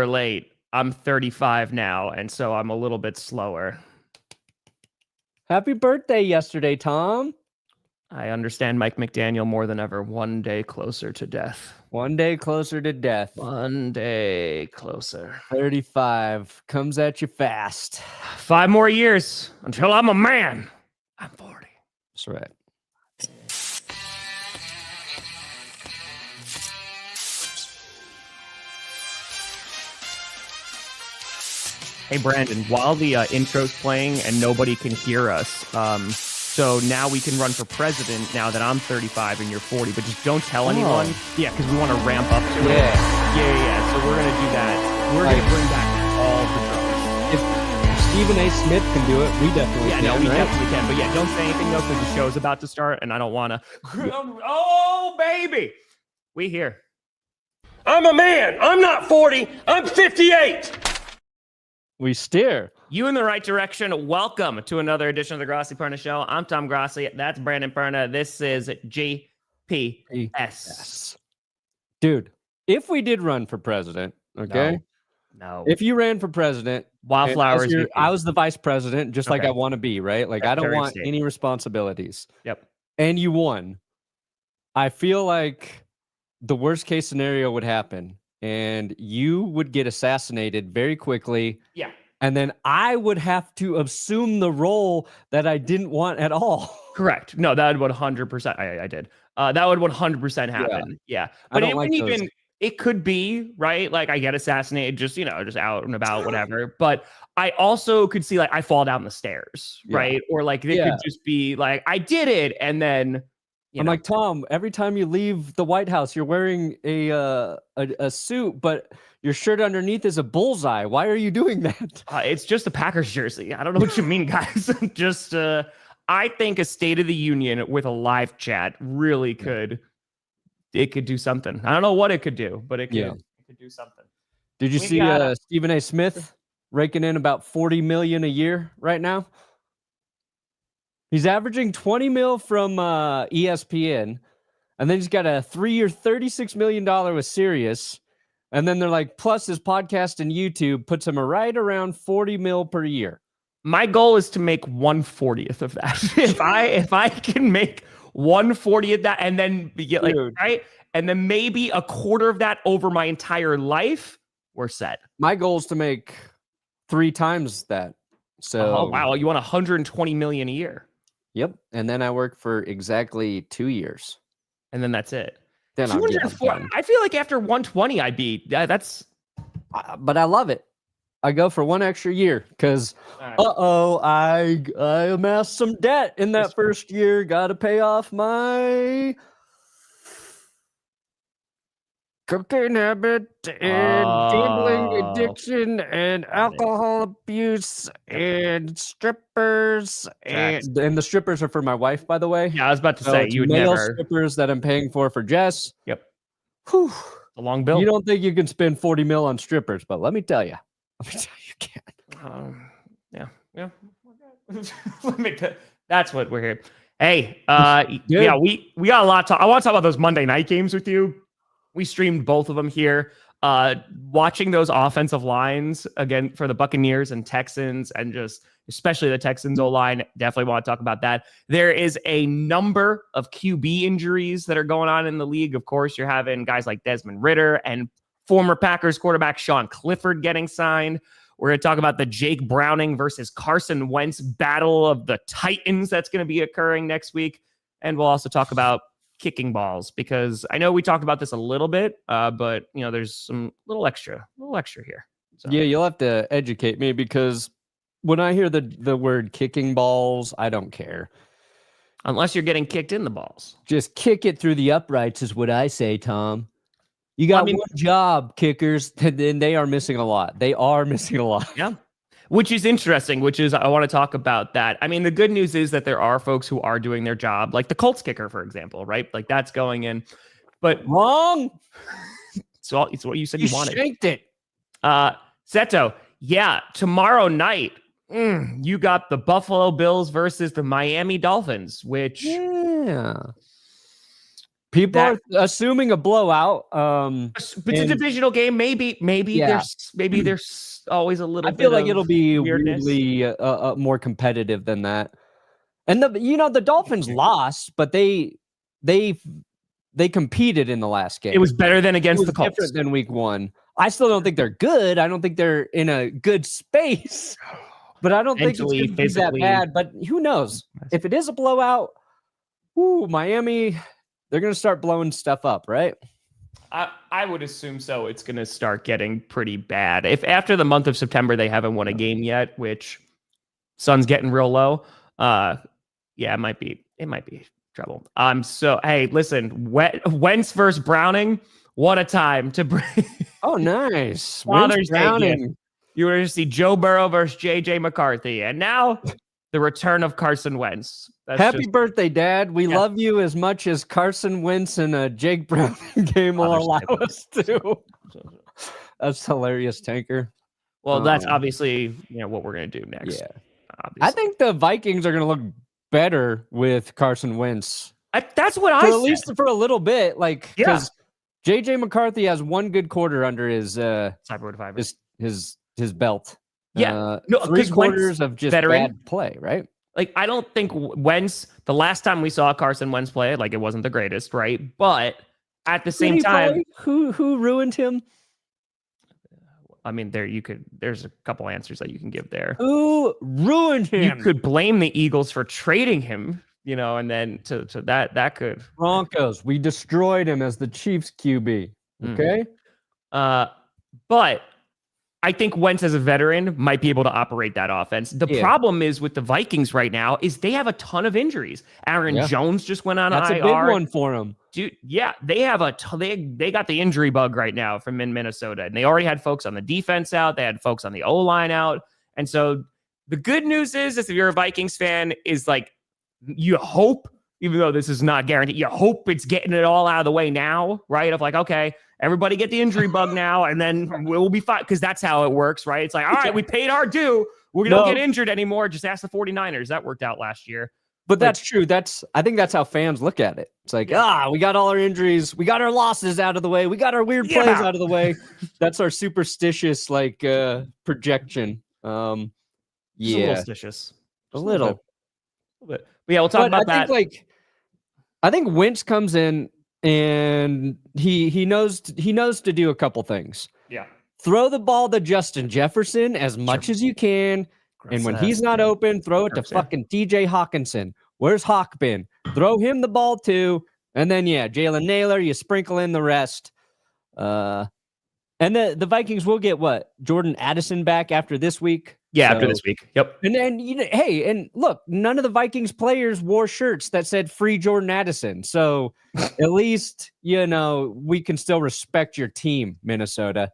relate. I'm 35 now, and so I'm a little bit slower. Happy birthday yesterday, Tom. I understand Mike McDaniel more than ever. One day closer to death. One day closer to death. One day closer. 35 comes at you fast. 5 more years until I'm a man. I'm 40. That's right. Hey, Brandon, while the intro's playing and nobody can hear us, so now we can run for president now that I'm 35 and you're 40, but just don't tell anyone. Yeah, because we want to ramp up to it. Yeah. So we're going to do that. We're going to bring back all the drums. If Stephen A. Smith can do it, we definitely can. Yeah, no, we definitely can. But yeah, don't say anything, though, because the show's about to start, and I don't want to. Oh, baby. We here. I'm a man. I'm not 40. I'm 58. We steer. You in the right direction. Welcome to another edition of the Grossi Perna Show. I'm Tom Grossi. That's Brandon Perna. This is GPS. Dude, if we did run for president, okay? No. If you ran for president, Wildflowers. I was the vice president, just like I want to be, right? Like, I don't want any responsibilities. Yep. And you won. I feel like the worst case scenario would happen, and you would get assassinated very quickly. Yeah. And then I would have to assume the role that I didn't want at all. Correct. No, that would 100%. I did. That would 100% happen. Yeah. But it could be, right? Like, I get assassinated, just out and about, whatever. But I also could see, like, I fall down the stairs, right? Or like it could just be like, I did it, and then I'm like, Tom, every time you leave the White House, you're wearing a suit, but your shirt underneath is a bullseye. Why are you doing that? It's just a Packers jersey. I don't know what you mean, guys. Just, I think a State of the Union with a live chat really could do something. I don't know what it could do, but it could do something. Did you see Stephen A. Smith raking in about $40 million a year right now? He's averaging 20 mil from ESPN, and then he's got a 3-year, $36 million with Sirius. And then they're like, plus his podcast and YouTube puts him right around 40 mil per year. My goal is to make 1/40th of that. if I can make 1/40 of that, and then get right, and then maybe a quarter of that over my entire life, we're set. My goal is to make 3 times that. So, wow, you want 120 million a year? Yep, and then I work for exactly 2 years, and then that's it. Then I feel like after 120, I'd be that's. But I love it. I go for 1 extra year because, I amassed some debt in that first year. Got to pay off my cocaine habit and gambling addiction and alcohol abuse and strippers. And the strippers are for my wife, by the way. Yeah, I was about to say, you would male never. Strippers that I'm paying for Jess. Yep. Whew. A long bill. You don't think you can spend 40 mil on strippers, but let me tell you. You can. Yeah. That's what we're here. Hey, we got a lot to. I want to talk about those Monday night games with you. We streamed both of them here. Watching those offensive lines again for the Buccaneers and Texans, and just especially the Texans O-line, definitely want to talk about that. There is a number of QB injuries that are going on in the league. Of course, you're having guys like Desmond Ridder and former Packers quarterback Sean Clifford getting signed. We're going to talk about the Jake Browning versus Carson Wentz battle of the Titans that's going to be occurring next week. And we'll also talk about kicking balls, because I know we talked about this a little bit, but there's some little extra here. So. Yeah, you'll have to educate me, because when I hear the word kicking balls, I don't care. Unless you're getting kicked in the balls. Just kick it through the uprights is what I say, Tom. You got one job, kickers, and then they are missing a lot. They are missing a lot. Yeah. Which is interesting, I want to talk about that. I mean, the good news is that there are folks who are doing their job, like the Colts kicker, for example, right? Like, that's going in. But wrong. So it's what you said you wanted. Shanked it. Seto, tomorrow night, you got the Buffalo Bills versus the Miami Dolphins, which... Yeah. People are assuming a blowout. It's a divisional game. Maybe there's always a little. I feel like of it'll be weirdness. weirdly more competitive than that. And the Dolphins lost, but they competed in the last game. It was better than against the Colts. Different than week 1. I still don't think they're good. I don't think they're in a good space. But I don't think it's going to be that bad. But who knows? If it is a blowout, Miami, they're going to start blowing stuff up, right? I would assume so. It's going to start getting pretty bad. If after the month of September they haven't won a game yet, which sun's getting real low, it might be trouble. So hey, listen, Wentz versus Browning, what a time to bring. Oh, nice. Father's Browning. You were to see Joe Burrow versus JJ McCarthy, and now the return of Carson Wentz. Happy birthday, Dad. We love you as much as Carson Wentz and a Jake Browning game will allow us to. That's hilarious, Tanker. Well, that's obviously what we're going to do next. Yeah. Obviously. I think the Vikings are going to look better with Carson Wentz. That's what I said. At least for a little bit, because JJ McCarthy has one good quarter under his his belt. Yeah, 3 quarters of just bad play, right? I don't think Wentz. The last time we saw Carson Wentz play, it wasn't the greatest, right? But at the same time, who ruined him? I mean, there's a couple answers that you can give there. Who ruined him? You could blame the Eagles for trading him, and then to that could Broncos. We destroyed him as the Chiefs QB. Okay. But I think Wentz as a veteran might be able to operate that offense. The problem is with the Vikings right now is they have a ton of injuries. Aaron Jones just went on IR. That's a big one for them. Dude, they have they got the injury bug right now from in Minnesota. And they already had folks on the defense out. They had folks on the O-line out. And so the good news is if you're a Vikings fan, is you hope, even though this is not guaranteed, you hope it's getting it all out of the way now, right? Of okay, everybody get the injury bug now, and then we'll be fine, because that's how it works, right? It's all right, we paid our due. We don't get injured anymore. Just ask the 49ers. That worked out last year. But that's true. I think that's how fans look at it. It's we got all our injuries. We got our losses out of the way. We got our weird plays out of the way. That's our superstitious, projection. A little superstitious. A little bit. But yeah, we'll talk about that. I think Wentz comes in and he knows to do a couple things. Yeah. Throw the ball to Justin Jefferson as much as you can. And when he's not open, throw it to fucking TJ Hawkinson. Where's Hawk been? Throw him the ball too. And then, Jalen Naylor, you sprinkle in the rest. And the Vikings will get Jordan Addison back after this week. Yeah, after this week. Yep. And then, and look, none of the Vikings players wore shirts that said free Jordan Addison. So at least, we can still respect your team, Minnesota.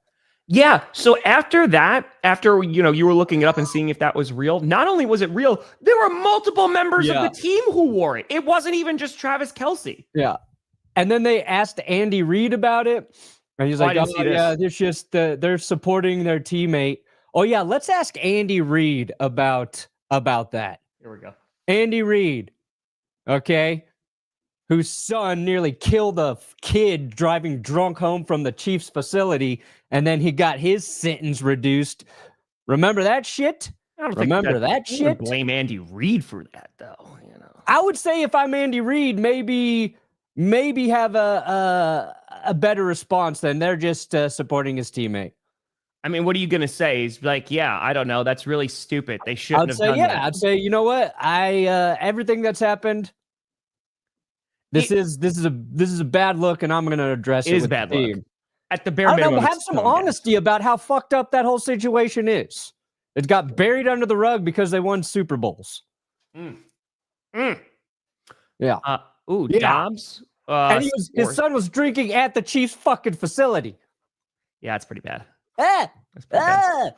Yeah. So after that, you were looking it up and seeing if that was real. Not only was it real, there were multiple members of the team who wore it. It wasn't even just Travis Kelce. Yeah. And then they asked Andy Reid about it. And he's it's just they're supporting their teammate. Oh, yeah, let's ask Andy Reid about that. Here we go. Andy Reid, okay, whose son nearly killed a kid driving drunk home from the Chiefs facility, and then he got his sentence reduced. Remember that shit? Remember that shit? Blame Andy Reid for that, though. I would say if I'm Andy Reid, maybe have a better response than they're just supporting his teammate. I mean, what are you going to say? He's I don't know. That's really stupid. They shouldn't have done that. I'd say, you know what? Everything that's happened, this is a bad look, and I'm going to address it. It is a bad look. At the bare minimum, have some honesty about how fucked up that whole situation is. It got buried under the rug because they won Super Bowls. Yeah. Dobbs. And his son was drinking at the Chiefs' fucking facility. Yeah, it's pretty bad. That's pretty bad.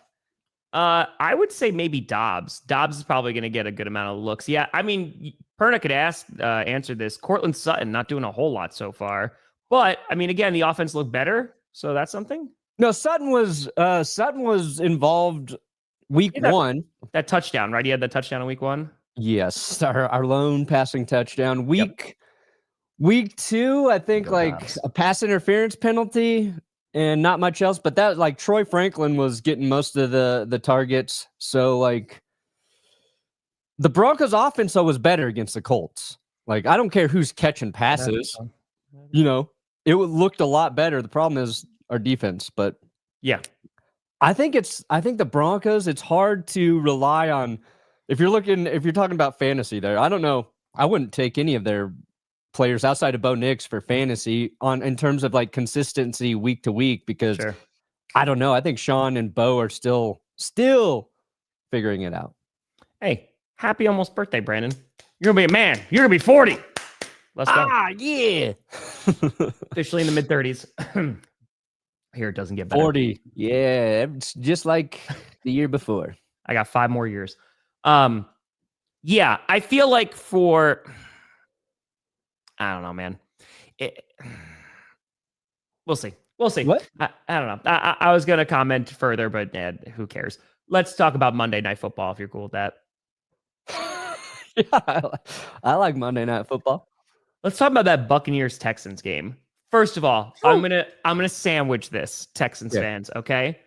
I would say maybe Dobbs. Dobbs is probably going to get a good amount of looks. Yeah, I mean, Perna could answer this. Cortland Sutton not doing a whole lot so far, but I mean, again, the offense looked better, so that's something. No, Sutton was involved week 1. That touchdown, right? He had that touchdown in week 1. Yes, our lone passing touchdown. Week Week 2, I think a pass interference penalty and not much else. But that like Troy Franklin was getting most of the targets. So like the Broncos offense though was better against the Colts. Like I don't care who's catching passes. It looked a lot better. The problem is our defense. But yeah, I think the Broncos. It's hard to rely on if you're talking about fantasy there. I don't know. I wouldn't take any of their players outside of Bo Nix for fantasy in terms of like consistency week to week because I don't know. I think Sean and Bo are still figuring it out. Hey, happy almost birthday, Brandon. You're gonna be a man. You're gonna be 40. Let's go. Yeah. Officially in the mid-30s. Here it doesn't get better. 40. Yeah, it's just like the year before. I got 5 more years. Yeah, I feel like I don't know, man. We'll see. What? I don't know. I was going to comment further, but who cares? Let's talk about Monday Night Football if you're cool with that. Yeah, I like Monday Night Football. Let's talk about that Buccaneers Texans game. First of all, I'm gonna sandwich this, Texans fans. Okay,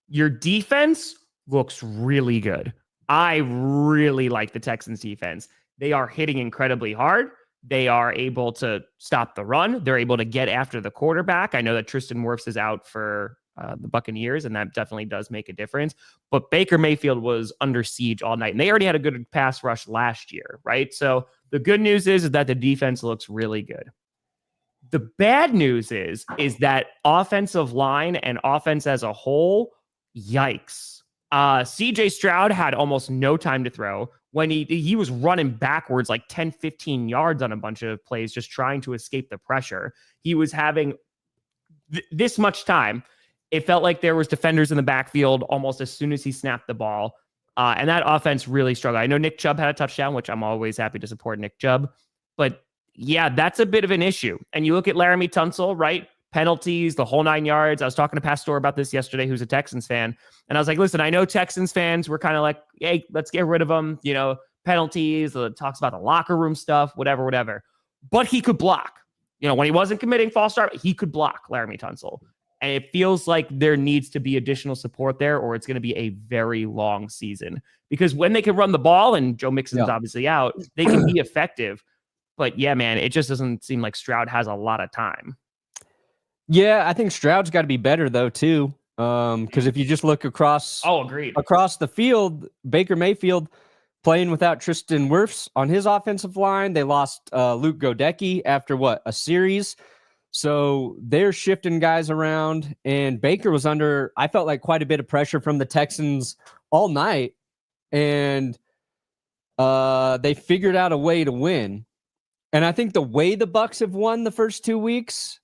your defense looks really good. I really like the Texans defense. They are hitting incredibly hard. They are able to stop the run. They're able to get after the quarterback. I know that Tristan Wirfs is out for the Buccaneers, and that definitely does make a difference. But Baker Mayfield was under siege all night, and they already had a good pass rush last year, right? So the good news is that the defense looks really good. The bad news is that offensive line and offense as a whole, yikes. CJ Stroud had almost no time to throw. When he was running backwards like 10, 15 yards on a bunch of plays, just trying to escape the pressure. He was having this much time. It felt like there was defenders in the backfield almost as soon as he snapped the ball. And that offense really struggled. I know Nick Chubb had a touchdown, which I'm always happy to support Nick Chubb. But yeah, that's a bit of an issue. And you look at Laramie Tunsil, right? Penalties, the whole 9 yards. I was talking to Pastor about this yesterday, who's a Texans fan. And I was like, listen, I know Texans fans were kind of like, hey, let's get rid of them. Penalties, talks about the locker room stuff, whatever. But he could block. When he wasn't committing false start, he could block Laramie Tunsil. And it feels like there needs to be additional support there, or it's going to be a very long season. Because when they can run the ball, and Joe Mixon's obviously out, they can be effective. But yeah, man, it just doesn't seem like Stroud has a lot of time. Yeah, I think Stroud's got to be better though too. Because if you just look across the field, Baker Mayfield playing without Tristan Wirfs on his offensive line. They lost Luke Godecki after a series. So they're shifting guys around, and Baker was under, I felt like, quite a bit of pressure from the Texans all night, and they figured out a way to win. And I think the way the Bucs have won the first 2 weeks,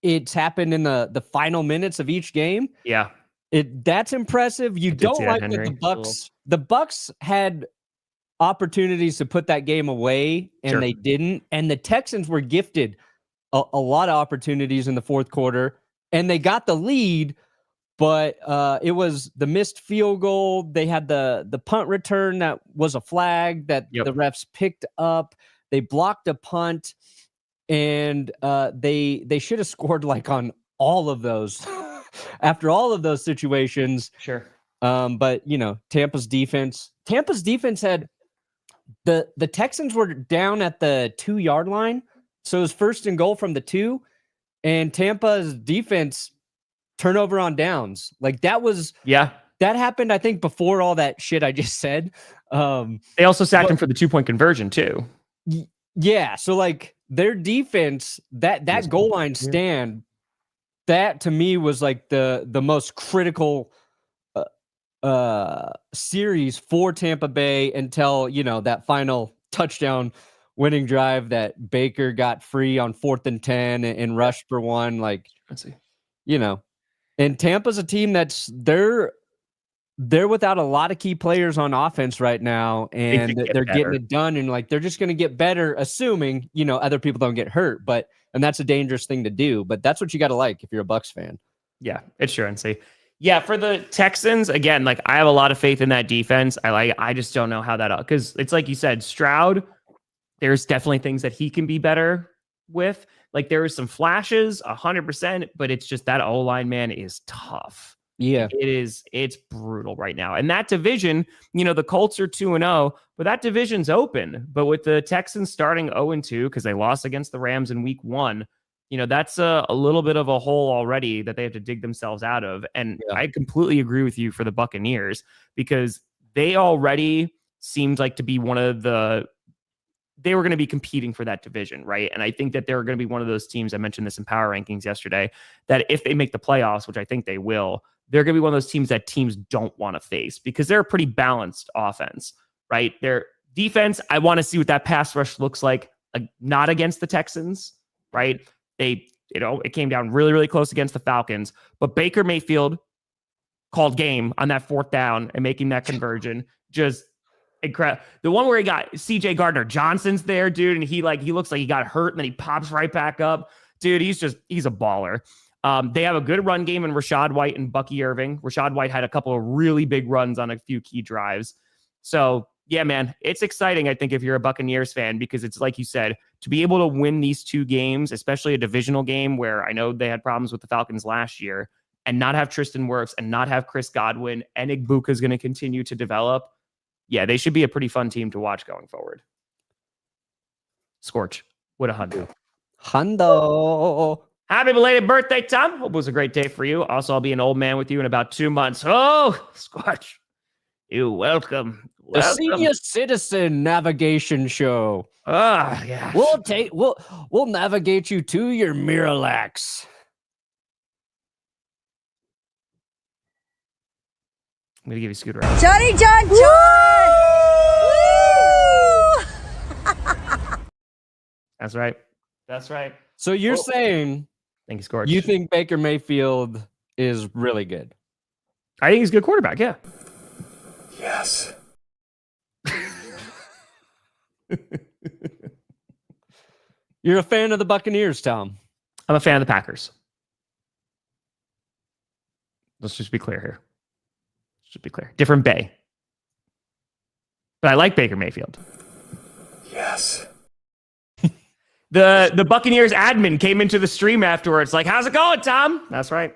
it's happened in the final minutes of each game. Yeah. That's impressive. You don't like that the Bucs had opportunities to put that game away, and they didn't. And the Texans were gifted a lot of opportunities in the fourth quarter, and they got the lead, but it was the missed field goal. They had the punt return that was a flag that the refs picked up. They blocked a punt, and they should have scored on all of those after all of those situations. Sure. But Tampa's defense had the Texans were down at the 2-yard line. So it was first and goal from the 2, and Tampa's defense turnover on downs. That happened, I think, before all that shit I just said. They also sacked him for the 2-point conversion too. Yeah. So their defense, that goal line stand, that to me was the most critical series for Tampa Bay until, that final touchdown winning drive that Baker got free on 4th and 10 and rushed for one. And Tampa's a team they're without a lot of key players on offense right now, and they're getting it done. And they're just going to get better, assuming, other people don't get hurt, and that's a dangerous thing to do, but that's what you got to like if you're a Bucs fan. Yeah, it's sure and see. Yeah, for the Texans, again, I have a lot of faith in that defense. I just don't know how because it's like you said, Stroud, there's definitely things that he can be better. with. Like there was some flashes, 100%, but it's just that O-line, man, is tough. Yeah. It's brutal right now. And that division, the Colts are 2-0, but that division's open. But with the Texans starting 0-2 because they lost against the Rams in week 1, that's a little bit of a hole already that they have to dig themselves out of. And I completely agree with you for the Buccaneers because they already seemed like to be they were going to be competing for that division, right? And I think that they're going to be one of those teams, I mentioned this in Power Rankings yesterday, that if they make the playoffs, which I think they will, they're going to be one of those teams that teams don't want to face because they're a pretty balanced offense, right? Their defense, I want to see what that pass rush looks like not against the Texans, right? It came down really, really close against the Falcons, but Baker Mayfield called game on that 4th down and making that conversion. Just incredible. The one where he got CJ Gardner-Johnson's there, dude, and he looks like he got hurt and then he pops right back up. Dude, he's a baller. They have a good run game in Rachaad White and Bucky Irving. Rachaad White had a couple of really big runs on a few key drives. So, yeah, man, it's exciting, I think, if you're a Buccaneers fan, because it's like you said, to be able to win these 2 games, especially a divisional game where I know they had problems with the Falcons last year, and not have Tristan Wirfs and not have Chris Godwin, and Igbuka is going to continue to develop. Yeah, they should be a pretty fun team to watch going forward. Scorch, what a hundo. Happy belated birthday, Tom. Hope it was a great day for you. Also, I'll be an old man with you in about 2 months. Oh, Scorch, you're welcome. The Senior Citizen Navigation Show. Yeah. We'll navigate you to your Miralax. I'm gonna give you Scooter. Johnny John John. Woo! That's right. That's right. So you're saying, thank you, Scorch. You think Baker Mayfield is really good? I think he's a good quarterback. Yeah. Yes. You're a fan of the Buccaneers, Tom. I'm a fan of the Packers. Let's just be clear here. Different bay. But I like Baker Mayfield. Yes. The Buccaneers admin came into the stream afterwards like, how's it going, Tom? That's right.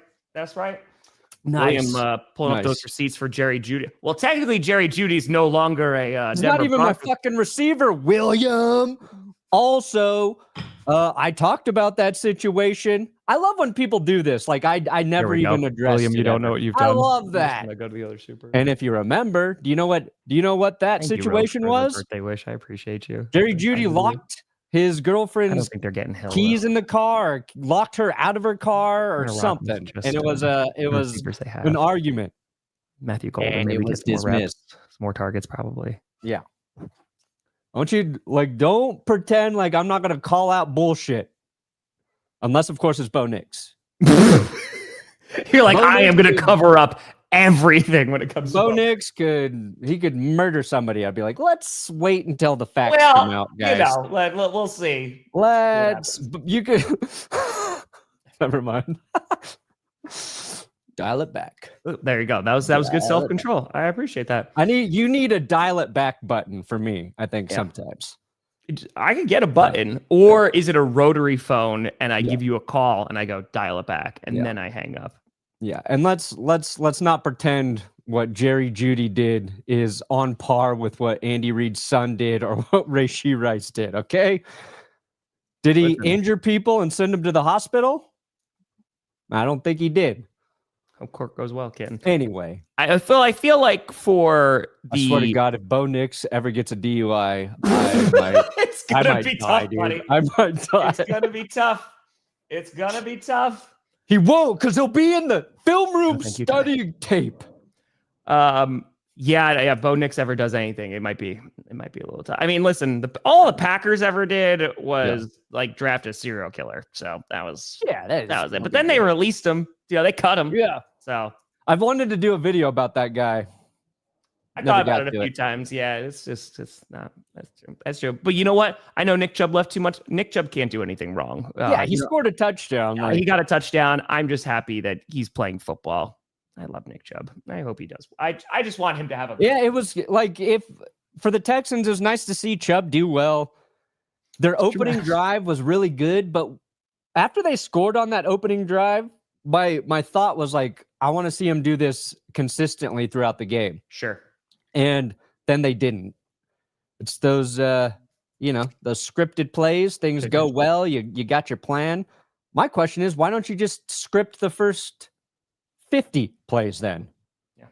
Nice. William pulling up those receipts for Jerry Jeudy. Well, technically, Jerry Jeudy's no longer a He's Denver not even Broncos. my fucking receiver, William. Also, I talked about that situation. I love when people do this. Like I never even addressed William, you don't know what you've done. I love that. I go to the other super. And if you remember, do you know what that situation was? Birthday wish. I appreciate you. Jerry Jeudy locked his girlfriend's I don't think they're getting held keys up. in the car, locked her out of her car or something. And it was an argument. Matthew Golden and maybe it was gets more reps, dismissed. more targets probably. Yeah. Don't pretend like I'm not going to call out bullshit. Unless, of course, it's Bo Nix. You're like, I am going to cover up everything when it comes to Bo Nix could murder somebody. I'd be like, let's wait until the facts come out, guys. We'll see. You could. Never mind. Dial it back. There you go. That was good self-control. I appreciate that. You need a dial it back button for me, I think sometimes. I could get a button, or is it a rotary phone and I give you a call and I go dial it back and then I hang up. Yeah, and let's not pretend what Jerry Jeudy did is on par with what Andy Reid's son did or what Rashee Rice did, okay? Did he injure people and send them to the hospital? I don't think he did. Hope court goes well, kid. Anyway, I feel like for the I swear to God, if Bo Nix ever gets a DUI, I it's gonna might be die, tough, dude. buddy. I might die. It's gonna be tough. It's gonna be tough. He won't, because he'll be in the film room studying tape. Yeah. Bo Nix ever does anything, it might be a little tough. I mean, listen, all the Packers ever did was like draft a serial killer. So that was that was it. But then they released him. They cut him. Yeah. So I've wanted to do a video about that guy. I thought about it a few times. Yeah, it's not. That's true. But you know what? I know Nick Chubb left too much. Nick Chubb can't do anything wrong. He scored a touchdown. He got a touchdown. I'm just happy that he's playing football. I love Nick Chubb. I hope he does. I just want him to have a. Yeah, it was like for the Texans, it was nice to see Chubb do well. Their opening drive was really good, but after they scored on that opening drive, my thought was like, I want to see him do this consistently throughout the game. Sure. And then they didn't. It's those, those scripted plays. Things go well. You got your plan. My question is, why don't you just script the first 50 plays then? Yeah.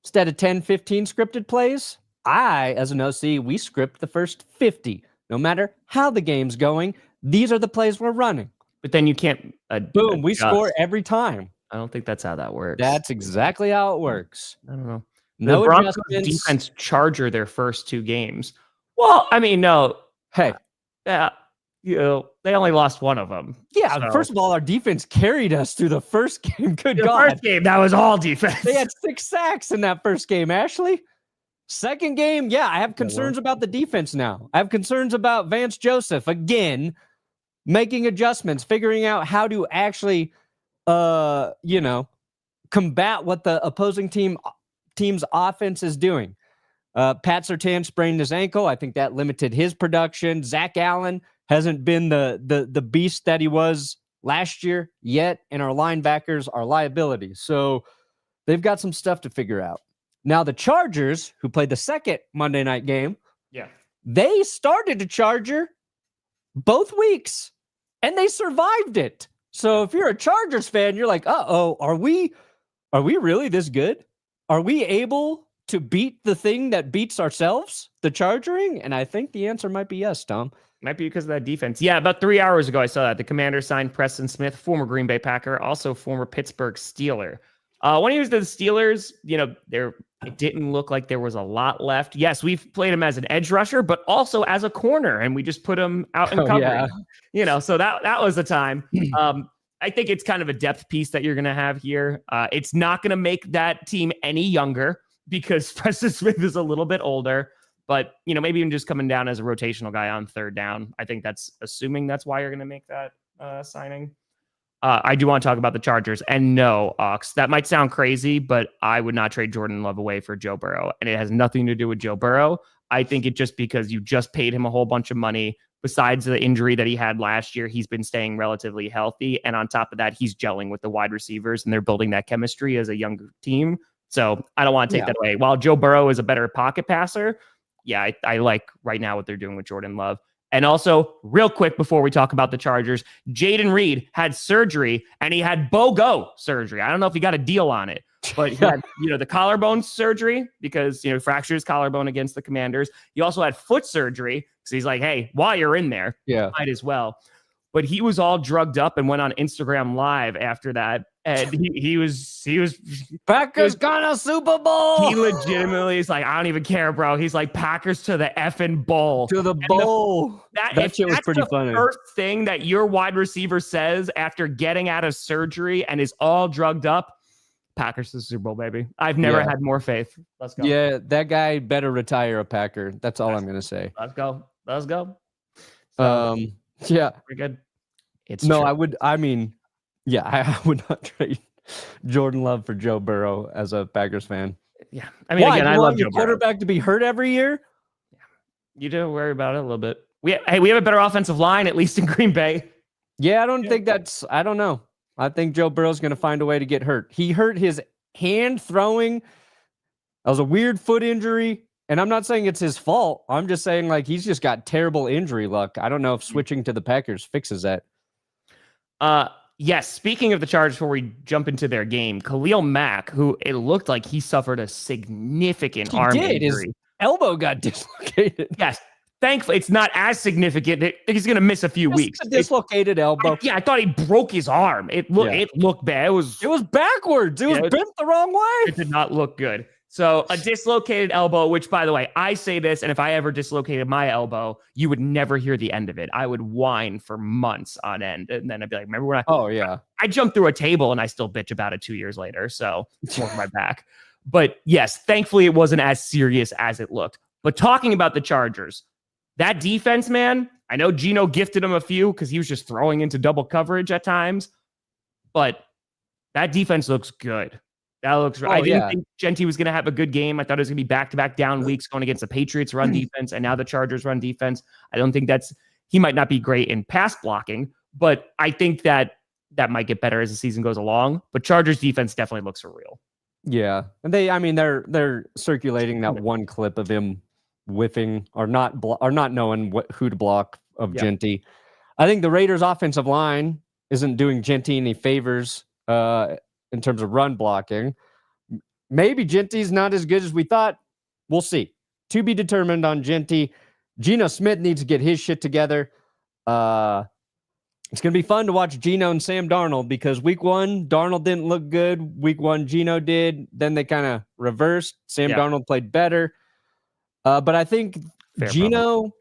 Instead of 10, 15 scripted plays, as an OC, we script the first 50. No matter how the game's going, these are the plays we're running. But then you can't. Boom, we score every time. I don't think that's how that works. That's exactly how it works. I don't know. No the Broncos adjustments. Defense Charger their first 2 games. Well, I mean, no. Hey. Yeah. They only lost one of them. Yeah, so. First of all, our defense carried us through the first game. Good the God. First game, that was all defense. They had 6 sacks in that first game, Ashley. Second game, I have concerns about the defense now. I have concerns about Vance Joseph, again, making adjustments, figuring out how to actually, combat what the opposing team's offense is doing. Pat Surtain sprained his ankle. I think that limited his production. Zach Allen hasn't been the beast that he was last year yet, and our linebackers are liabilities. So they've got some stuff to figure out. Now, the Chargers, who played the second Monday night game, they started a Charger both weeks, and they survived it. So if you're a Chargers fan, you're like, uh-oh, are we really this good? Are we able to beat the thing that beats ourselves, the Chargering? And I think the answer might be yes, Tom. Might be because of that defense. Yeah, about 3 hours ago, I saw that. The Commanders signed Preston Smith, former Green Bay Packer, also former Pittsburgh Steeler. When he was to the Steelers, it didn't look like there was a lot left. Yes, we've played him as an edge rusher, but also as a corner, and we just put him out in coverage. Yeah. So that was the time. I think it's kind of a depth piece that you're going to have here. It's not going to make that team any younger because Preston Smith is a little bit older, but maybe even just coming down as a rotational guy on third down. I think that's assuming that's why you're going to make that signing. I do want to talk about the Chargers, and no, Ox, that might sound crazy, but I would not trade Jordan Love away for Joe Burrow, and it has nothing to do with Joe Burrow. I think it just because you just paid him a whole bunch of money. Besides the injury that he had last year, he's been staying relatively healthy, and on top of that, he's gelling with the wide receivers, and they're building that chemistry as a younger team. So I don't want to take that away. While Joe Burrow is a better pocket passer, I like right now what they're doing with Jordan Love. And also, real quick before we talk about the Chargers, Jayden Reed had surgery, and he had BOGO surgery. I don't know if he got a deal on it, but he had, the collarbone surgery because, he fractured his collarbone against the Commanders. He also had foot surgery because he's like, hey, while you're in there, might as well. But he was all drugged up and went on Instagram Live after that. And he was Packers gonna Super Bowl. He legitimately is like, I don't even care, bro. He's like, Packers to the effing bowl. To the bowl. That shit was pretty funny. First thing that your wide receiver says after getting out of surgery and is all drugged up, Packers to the Super Bowl, baby. I've never had more faith. Let's go. Yeah, that guy better retire a Packer. That's all I'm gonna say. Let's go. So, yeah. Pretty good. I would not trade Jordan Love for Joe Burrow as a Packers fan. Yeah. I mean, again, I love Joe Burrow. Quarterback to be hurt every year? Yeah. You do worry about it a little bit. We have a better offensive line, at least in Green Bay. Yeah, I don't know. I think Joe Burrow's going to find a way to get hurt. He hurt his hand throwing. That was a weird foot injury. And I'm not saying it's his fault. I'm just saying, he's just got terrible injury luck. I don't know if switching to the Packers fixes that. Yes, speaking of the Chargers, before we jump into their game, Khalil Mack, who it looked like he suffered a significant arm injury. His elbow got dislocated. Yes. Thankfully, it's not as significant. He's going to miss a few weeks. A dislocated elbow. I thought he broke his arm. It looked bad. It was backwards. It was bent the wrong way. It did not look good. So a dislocated elbow, which, by the way, I say this, and if I ever dislocated my elbow, you would never hear the end of it. I would whine for months on end. And then I'd be like, remember when I jumped through a table and I still bitch about it 2 years later. So it's more my back. But yes, thankfully it wasn't as serious as it looked. But talking about the Chargers, that defense, man, I know Geno gifted him a few because he was just throwing into double coverage at times. But that defense looks good. That looks right. I didn't think Genty was going to have a good game. I thought it was going to be back-to-back down weeks going against the Patriots run defense and now the Chargers run defense. I don't think that's He might not be great in pass blocking, but I think that might get better as the season goes along. But Chargers defense definitely looks surreal. Yeah, and they're circulating that one clip of him whiffing or not knowing who to block of Genty. I think the Raiders' offensive line isn't doing Genty any favors in terms of run blocking. Maybe Genty's not as good as we thought. We'll see. To be determined on Genty. Geno Smith needs to get his shit together. It's going to be fun to watch Geno and Sam Darnold because week 1, Darnold didn't look good. Week 1, Geno did. Then they kind of reversed. Sam Darnold played better. But I think Geno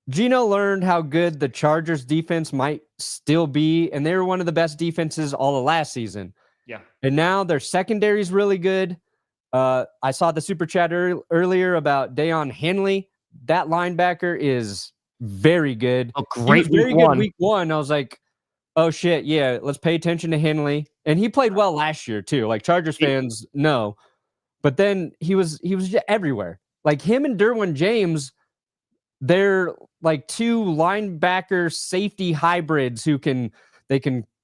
learned how good the Chargers defense might still be, and they were one of the best defenses all of last season. Yeah. And now their secondary is really good. I saw the super chat earlier about Deion Henley. That linebacker is very good. Oh, great. Very good week 1. I was like, oh shit, yeah, let's pay attention to Henley. And he played well last year too. Like Chargers fans know. But then he was just everywhere. Like him and Derwin James, they're like 2 linebacker safety hybrids who can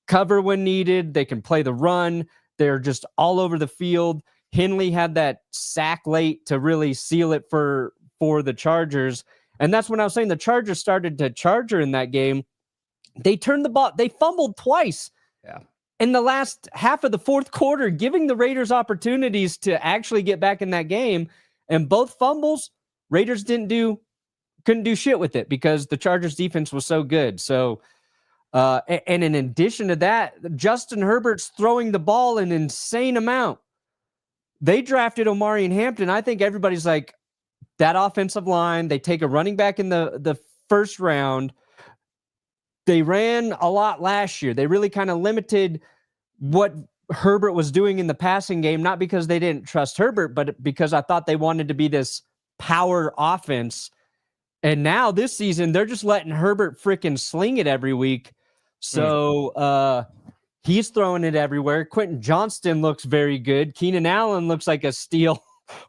cover when needed. They can play the run. They're just all over the field. Henley had that sack late to really seal it for the Chargers. And that's when I was saying the Chargers started to charger in that game. They turned the ball. They fumbled twice. Yeah. In the last half of the fourth quarter, giving the Raiders opportunities to actually get back in that game. And both fumbles, Raiders couldn't do shit with it because the Chargers defense was so good. So, and in addition to that, Justin Herbert's throwing the ball an insane amount. They drafted Omari and Hampton. I think everybody's like, that offensive line, they take a running back in the first round. They ran a lot last year. They really kind of limited what Herbert was doing in the passing game, not because they didn't trust Herbert, but because I thought they wanted to be this power offense. And now this season, they're just letting Herbert freaking sling it every week. So he's throwing it everywhere. Quentin Johnston looks very good. Keenan Allen looks like a steal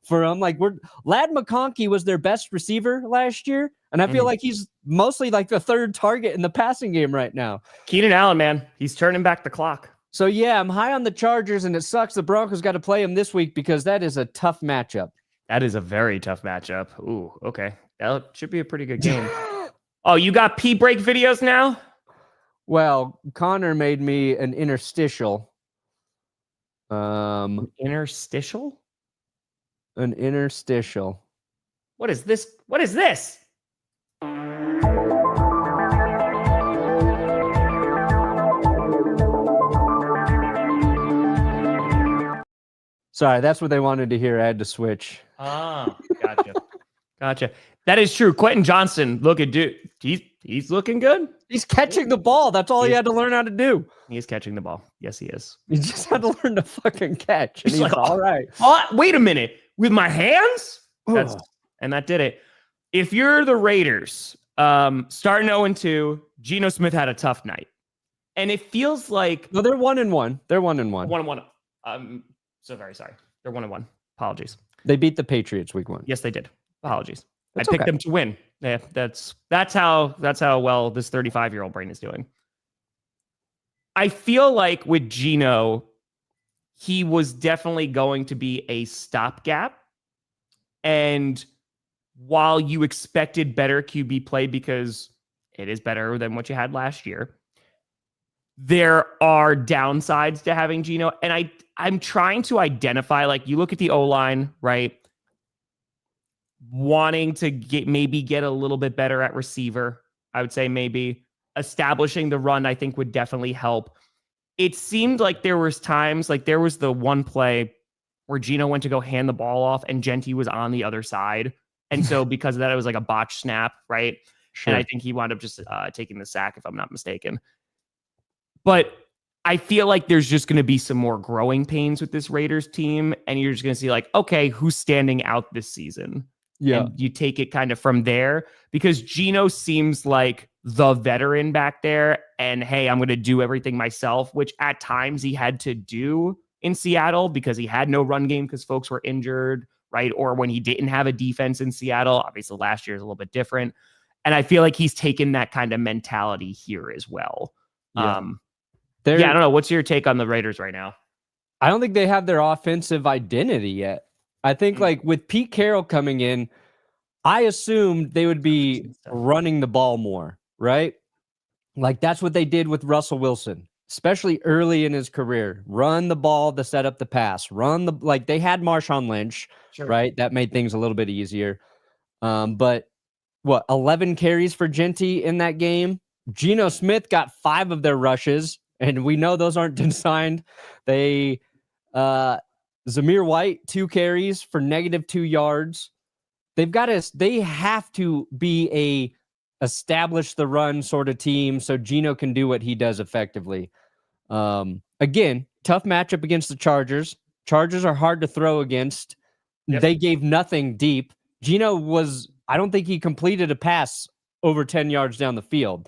for him. Like Ladd McConkey was their best receiver last year. And I feel like he's mostly like the 3rd target in the passing game right now. Keenan Allen, man, he's turning back the clock. So yeah, I'm high on the Chargers, and it sucks the Broncos got to play them this week because that is a tough matchup. That is a very tough matchup. Ooh, okay. That should be a pretty good game. Oh, you got pee break videos now? Well, Connor made me an interstitial. Interstitial? An interstitial. What is this? What is this? Sorry, that's what they wanted to hear. I had to switch. Ah, gotcha. That is true. Quentin Johnston, he's looking good. He's catching the ball. That's all he had to learn how to do. He is catching the ball. Yes, he is. He just had to learn to fucking catch. And he's like, all right. Oh, wait a minute. With my hands? And that did it. If you're the Raiders, starting 0-2, Geno Smith had a tough night. And it feels like... No, they're 1-1. They're 1-1. 1-1. So very sorry. They're 1-1. Apologies. They beat the Patriots week 1. Yes, they did. Apologies. That's I picked okay. them to win. Yeah, that's how well this 35-year-old brain is doing. I feel like with Geno, he was definitely going to be a stopgap. And while you expected better QB play because it is better than what you had last year, there are downsides to having Geno. And I'm trying to identify, like, you look at the O-line, right? Wanting to get a little bit better at receiver. I would say maybe establishing the run, I think, would definitely help. It seemed like there was times, like there was the one play where Geno went to go hand the ball off and Genty was on the other side. And so because of that, it was like a botched snap, right? Sure. And I think he wound up just taking the sack, if I'm not mistaken. But I feel like there's just going to be some more growing pains with this Raiders team. And you're just going to see like, okay, who's standing out this season? Yeah. And you take it kind of from there because Geno seems like the veteran back there. And hey, I'm going to do everything myself, which at times he had to do in Seattle because he had no run game because folks were injured, right? Or when he didn't have a defense in Seattle, obviously last year is a little bit different. And I feel like he's taken that kind of mentality here as well. Yeah. I don't know. What's your take on the Raiders right now? I don't think they have their offensive identity yet. I think like with Pete Carroll coming in, I assumed they would be running the ball more, right? Like that's what they did with Russell Wilson, especially early in his career. Run the ball to set up the pass. Like they had Marshawn Lynch, right? That made things a little bit easier. But 11 carries for Genty in that game? Geno Smith got 5 of their rushes, and we know those aren't designed. They Zamir White, 2 carries for -2 yards. They have to be a establish the run sort of team so Geno can do what he does effectively. Again, tough matchup against the Chargers. Chargers are hard to throw against. Yep. They gave nothing deep. Geno I don't think he completed a pass over 10 yards down the field.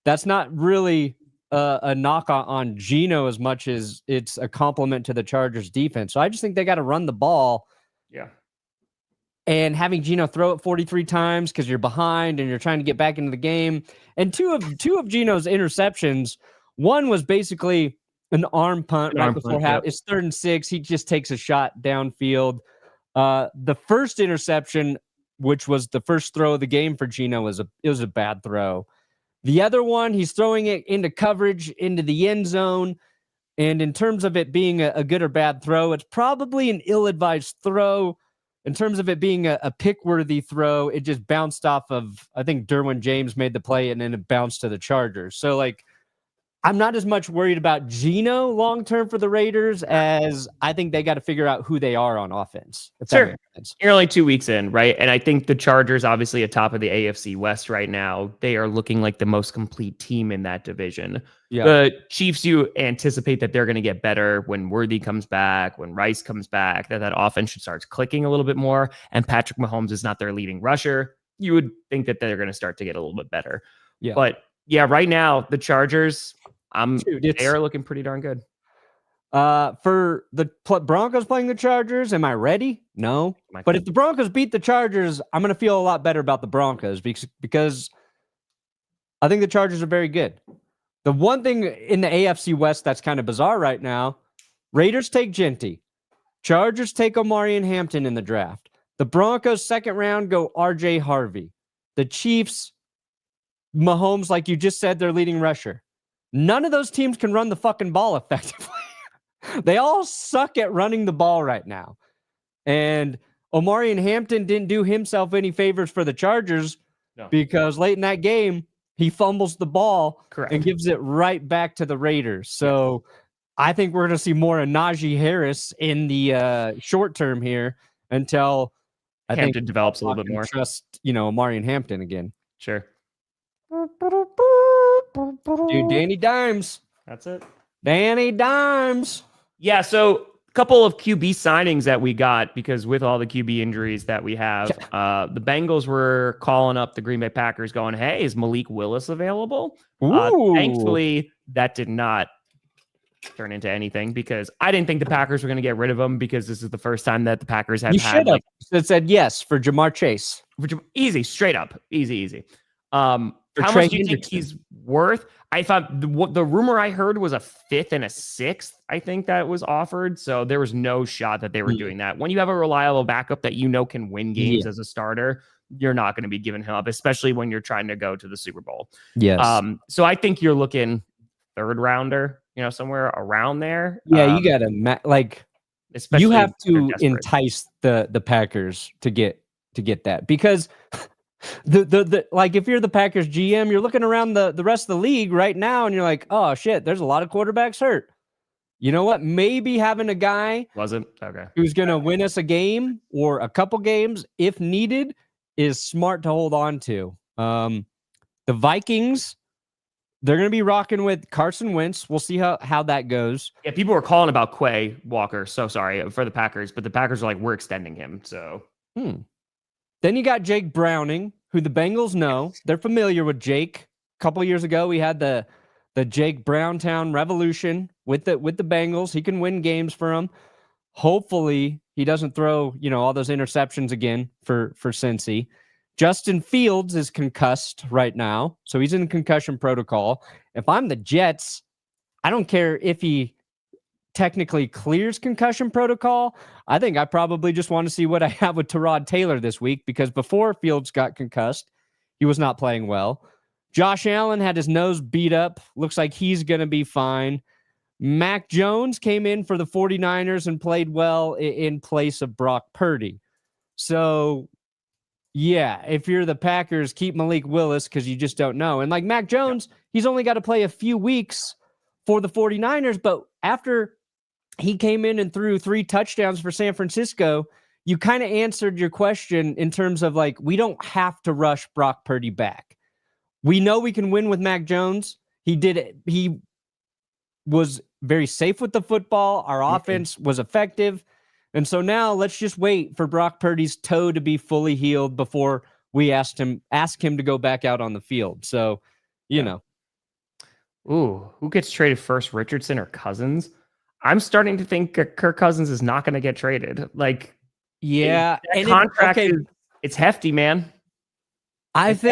That's not really a knock on Geno as much as it's a compliment to the Chargers defense. So I just think they got to run the ball. Yeah. And having Geno throw it 43 times because you're behind and you're trying to get back into the game. And two of Geno's interceptions, one was basically an arm punt before half. It's 3rd and 6. He just takes a shot downfield. The first interception, which was the first throw of the game for Geno, was a bad throw. The other one, he's throwing it into coverage, into the end zone. And in terms of it being a good or bad throw, it's probably an ill-advised throw. In terms of it being a pick-worthy throw, it just bounced off of, I think Derwin James made the play, and then it bounced to the Chargers. So, like, I'm not as much worried about Geno long-term for the Raiders as I think they got to figure out who they are on offense. Sure. You're only 2 weeks in, right? And I think the Chargers, obviously atop of the AFC West right now, they are looking like the most complete team in that division. Yeah. The Chiefs, you anticipate that they're going to get better when Worthy comes back, when Rice comes back, that offense should start clicking a little bit more. And Patrick Mahomes is not their leading rusher. You would think that they're going to start to get a little bit better. Yeah. But yeah, right now, the Chargers... they are looking pretty darn good. For the Broncos playing the Chargers, am I ready? No. But if the Broncos beat the Chargers, I'm going to feel a lot better about the Broncos because I think the Chargers are very good. The one thing in the AFC West that's kind of bizarre right now, Raiders take Genty. Chargers take Omari and Hampton in the draft. The Broncos, second round, go RJ Harvey. The Chiefs, Mahomes, like you just said, their leading rusher. None of those teams can run the fucking ball effectively. They all suck at running the ball right now. And Omari and Hampton didn't do himself any favors for the Chargers because late in that game, he fumbles the ball and gives it right back to the Raiders. So I think we're going to see more of Najee Harris in the short term here until Hampton develops a little bit more. Trust, Omari and Hampton again. Sure. Dude, Danny Dimes. That's it. Danny Dimes. Yeah, so a couple of QB signings that we got because with all the QB injuries that we have, the Bengals were calling up the Green Bay Packers going, hey, is Malik Willis available? Thankfully, that did not turn into anything because I didn't think the Packers were going to get rid of him because this is the first time that the Packers have had. It said yes for Jamar Chase. Easy, straight up. Easy. How much do you think he's worth? I thought the rumor I heard was a 5th and a 6th. I think that was offered. So there was no shot that they were doing that. When you have a reliable backup that can win games as a starter, you're not going to be giving him up, especially when you're trying to go to the Super Bowl. Yes. So I think you're looking 3rd rounder, somewhere around there. Yeah, you got to you have to entice the Packers to get that because. If you're the Packers GM, you're looking around the rest of the league right now and you're like, oh shit, there's a lot of quarterbacks hurt. You know what? Maybe having a guy who's going to win us a game or a couple games if needed is smart to hold on to. The Vikings, they're going to be rocking with Carson Wentz. We'll see how that goes. Yeah, people were calling about Quay Walker. So sorry for the Packers, but the Packers are like, we're extending him. So. Then you got Jake Browning, who the Bengals know. They're familiar with Jake. A couple years ago, we had the Jake Browntown revolution with the Bengals. He can win games for them. Hopefully, he doesn't throw all those interceptions again for Cincy. Justin Fields is concussed right now, so he's in concussion protocol. If I'm the Jets, I don't care if he technically clears concussion protocol. I think I probably just want to see what I have with Tyrod Taylor this week, because before Fields got concussed, he was not playing well. Josh Allen had his nose beat up. Looks like he's going to be fine. Mac Jones came in for the 49ers and played well in place of Brock Purdy. So, yeah, if you're the Packers, keep Malik Willis because you just don't know. And like Mac Jones, he's only got to play a few weeks for the 49ers, but after he came in and threw 3 touchdowns for San Francisco, you kind of answered your question in terms of like, we don't have to rush Brock Purdy back. We know we can win with Mac Jones. He did it. He was very safe with the football. Our offense was effective. And so now let's just wait for Brock Purdy's toe to be fully healed before we ask him to go back out on the field. So, you know. Ooh, who gets traded first, Richardson or Cousins? I'm starting to think Kirk Cousins is not going to get traded. Like, yeah, and contract it's hefty, man. Give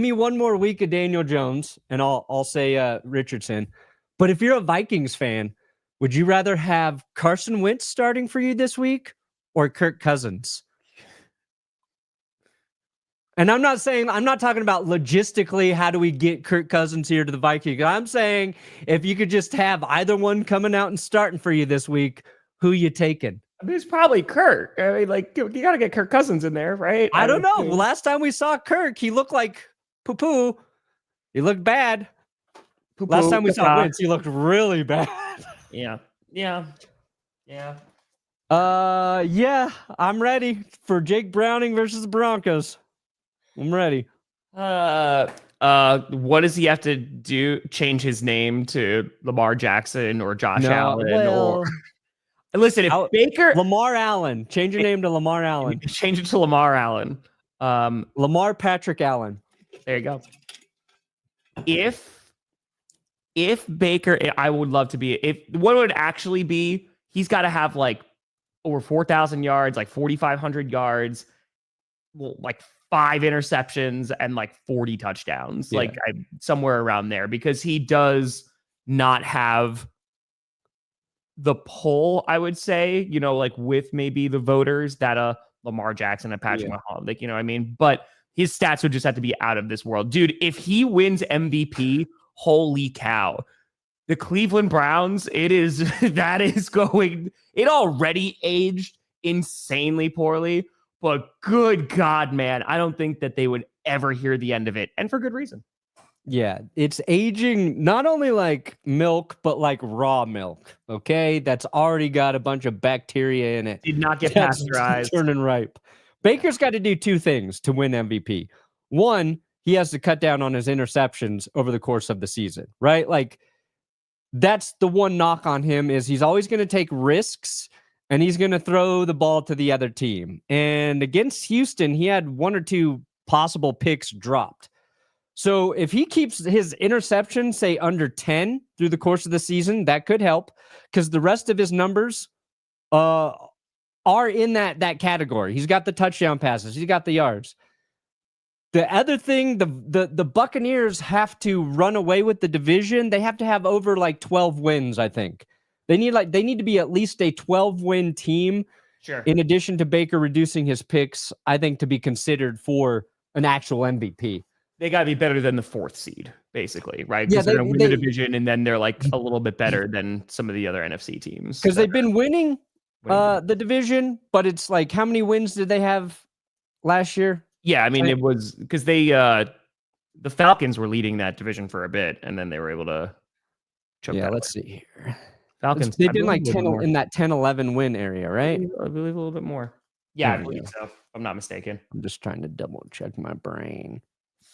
me one more week of Daniel Jones, and I'll say Richardson. But if you're a Vikings fan, would you rather have Carson Wentz starting for you this week or Kirk Cousins? And I'm not talking about logistically, how do we get Kirk Cousins here to the Vikings? I'm saying if you could just have either one coming out and starting for you this week, who you taking? I mean, it's probably Kirk. I mean, like, you got to get Kirk Cousins in there, right? I don't know. Last time we saw Kirk, he looked like poo-poo. He looked bad. Poo-poo. Last time we saw Wentz, he looked really bad. Yeah. I'm ready for Jake Browning versus the Broncos. I'm ready. What does he have to do? Change his name to Lamar Jackson or Josh Allen? Or listen, if Lamar Allen, change your name to Lamar Allen. Change it to Lamar Allen. Lamar Patrick Allen. There you go. If Baker, I would love to be. If what would actually be, he's got to have like over 4,000 yards, like 4,500 yards, like 5 interceptions and like 40 touchdowns, like somewhere around there, because he does not have the pull, I would say, like with maybe the voters that Lamar Jackson and Patrick Mahomes, like, you know what I mean? But his stats would just have to be out of this world. Dude, if he wins MVP, holy cow. The Cleveland Browns, it already aged insanely poorly. But good God, man, I don't think that they would ever hear the end of it. And for good reason. Yeah, it's aging not only like milk, but like raw milk. Okay, that's already got a bunch of bacteria in it. Did not get pasteurized. Turning ripe. Baker's got to do 2 things to win MVP. One, he has to cut down on his interceptions over the course of the season, right? Like, that's the one knock on him, is he's always going to take risks and he's going to throw the ball to the other team. And against Houston, he had 1 or 2 possible picks dropped. So if he keeps his interception, say, under 10 through the course of the season, that could help, because the rest of his numbers are in that category. He's got the touchdown passes. He's got the yards. The other thing, the Buccaneers have to run away with the division. They have to have over like 12 wins, I think. They need to be at least a 12-win team. Sure. In addition to Baker reducing his picks, I think, to be considered for an actual MVP. They got to be better than the 4th seed, basically, right? Yeah, they're going to win the division, and then they're like a little bit better than some of the other NFC teams. Because they've been winning the division, but it's like, how many wins did they have last year? Yeah, I mean, it was because the Falcons were leading that division for a bit, and then they were able to choke that. Let's see here. Falcons. They've been like 10 in that 10-11 win area, right? I believe a little bit more. Yeah, I believe so. If I'm not mistaken. I'm just trying to double check my brain.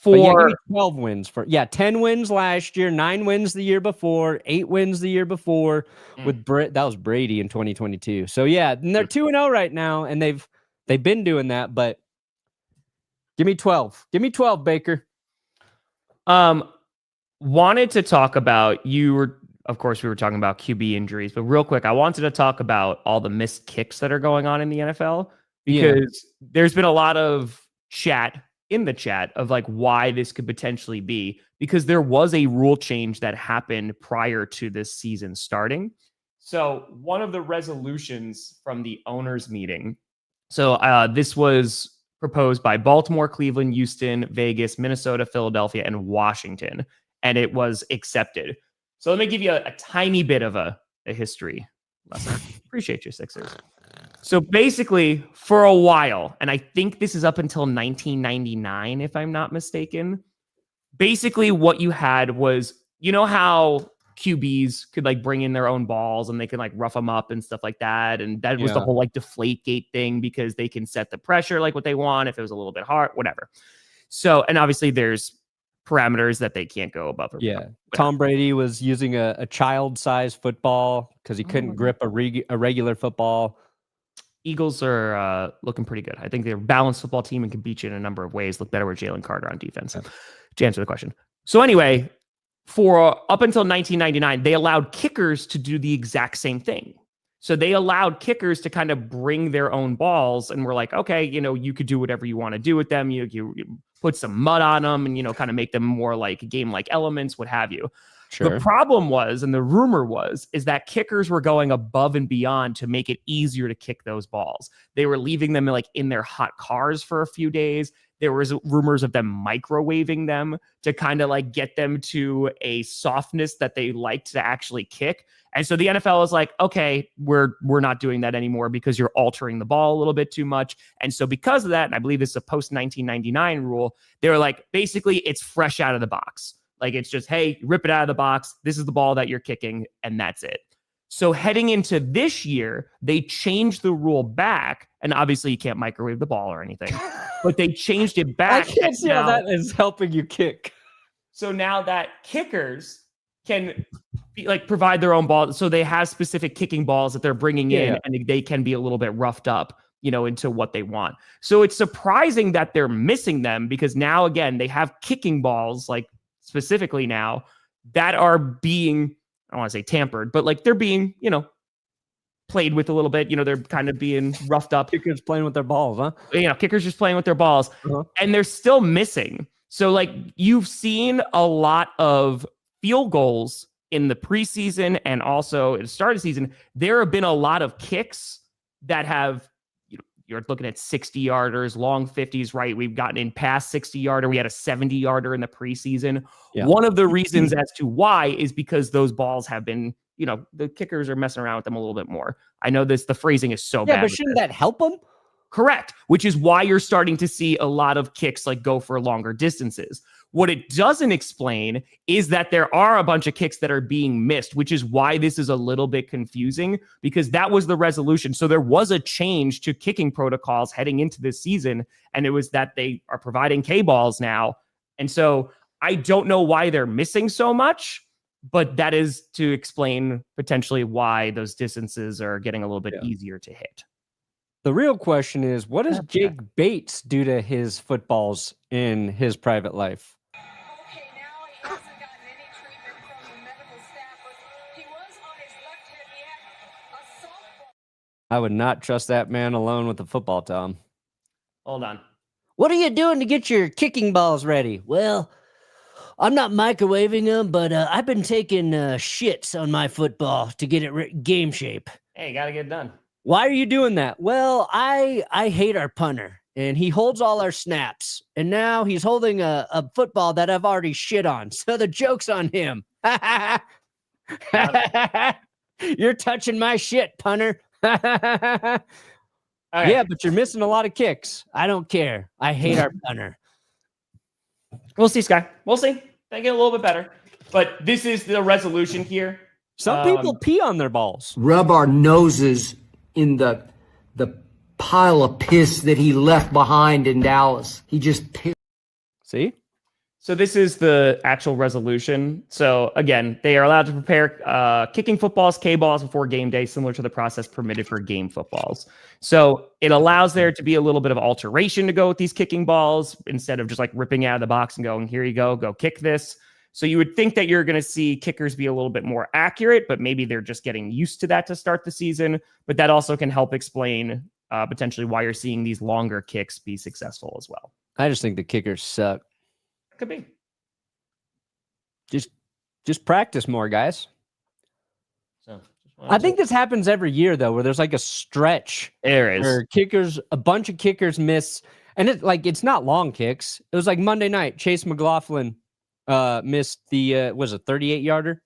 Give me 12 wins 10 wins last year, 9 wins the year before, 8 wins the year before with that was Brady in 2022. So yeah, and they're 2-0 right now, and they've been doing that, but give me 12. Give me 12, Baker. Wanted to talk about, you were of course, we were talking about QB injuries, but real quick, I wanted to talk about all the missed kicks that are going on in the NFL because there's been a lot of chat in the chat of like why this could potentially be, because there was a rule change that happened prior to this season starting. So one of the resolutions from the owners meeting, this was proposed by Baltimore, Cleveland, Houston, Vegas, Minnesota, Philadelphia, and Washington, and it was accepted. So let me give you a tiny bit of a history lesson. Appreciate you, Sixers. So basically, for a while, and I think this is up until 1999, if I'm not mistaken, basically what you had was, you know how QBs could like bring in their own balls and they can like rough them up and stuff like that. And that was the whole like deflate gate thing, because they can set the pressure like what they want if it was a little bit hard, whatever. So, and obviously there's parameters that they can't go above. Tom Brady was using a child-sized football because he couldn't grip a regular football. Eagles are looking pretty good. I think they're a balanced football team and can beat you in a number of ways. Look better with Jalen Carter on defense. To answer the question. So anyway, for up until 1999, they allowed kickers to do the exact same thing. So they allowed kickers to kind of bring their own balls, and we're like, okay, you know, you could do whatever you want to do with them. You put some mud on them and, you know, kind of make them more like game-like elements, what have you. Sure. The problem was, and the rumor was, is that kickers were going above and beyond to make it easier to kick those balls. They were leaving them like in their hot cars for a few days. There was rumors of them microwaving them to kind of like get them to a softness that they liked to actually kick. And so the NFL is like, okay, we're not doing that anymore because you're altering the ball a little bit too much. And so because of that, and I believe this is a post 1999 rule, they were like, basically it's fresh out of the box. Like it's just, hey, rip it out of the box. This is the ball that you're kicking, and that's it. So heading into this year, they changed the rule back, and obviously you can't microwave the ball or anything, but they changed it back. I can't see how that is helping you kick. So now that kickers can provide their own ball, so they have specific kicking balls that they're bringing in, and they can be a little bit roughed up, you know, into what they want. So it's surprising that they're missing them, because now again they have kicking balls, like specifically now, that are being, I don't want to say tampered, but like they're being, you know, played with a little bit. You know, they're kind of being roughed up. Kickers playing with their balls, huh? You know, kickers just playing with their balls, and they're still missing. So like you've seen a lot of field goals in the preseason and also at the start of the season. There have been a lot of kicks that have, you're looking at 60-yarders, long 50s, right? We've gotten in past 60-yarder. We had a 70-yarder in the preseason. Yeah. One of the reasons as to why is because those balls have been, you know, the kickers are messing around with them a little bit more. I know the phrasing is so bad. Yeah, but shouldn't that help them? Correct. Which is why you're starting to see a lot of kicks like go for longer distances. What it doesn't explain is that there are a bunch of kicks that are being missed, which is why this is a little bit confusing, because that was the resolution. So there was a change to kicking protocols heading into this season, and it was that they are providing K-balls now. And so I don't know why they're missing so much, but that is to explain potentially why those distances are getting a little bit easier to hit. The real question is, what does Jake Bates do to his footballs in his private life? Okay, now he hasn't gotten any treatment from the medical staff, but he was on his left hip. He had a softball. I would not trust that man alone with the football, Tom. Hold on. What are you doing to get your kicking balls ready? Well, I'm not microwaving them, but I've been taking shits on my football to get it game shape. Hey, gotta get it done. Why are you doing that? Well, I hate our punter, and he holds all our snaps, and now he's holding a football that I've already shit on, so the joke's on him. You're touching my shit, punter. Right. Yeah, but you're missing a lot of kicks. I don't care. I hate our punter. We'll see, Sky. We'll see. They get a little bit better. But this is the resolution here. Some people pee on their balls. Rub our noses in the pile of piss that he left behind in Dallas. He just pissed. See? So this is the actual resolution. So again, they are allowed to prepare kicking footballs, K-balls before game day, similar to the process permitted for game footballs. So it allows there to be a little bit of alteration to go with these kicking balls instead of just like ripping out of the box and going, here you go kick this. So you would think that you're going to see kickers be a little bit more accurate, but maybe they're just getting used to that to start the season. But that also can help explain potentially why you're seeing these longer kicks be successful as well. I just think the kickers suck. Could be. Just practice more, guys. So I think this happens every year though, where there's like a stretch there is where a bunch of kickers miss, and it's not long kicks. It was like Monday night. Chase McLaughlin missed the was a 38-yarder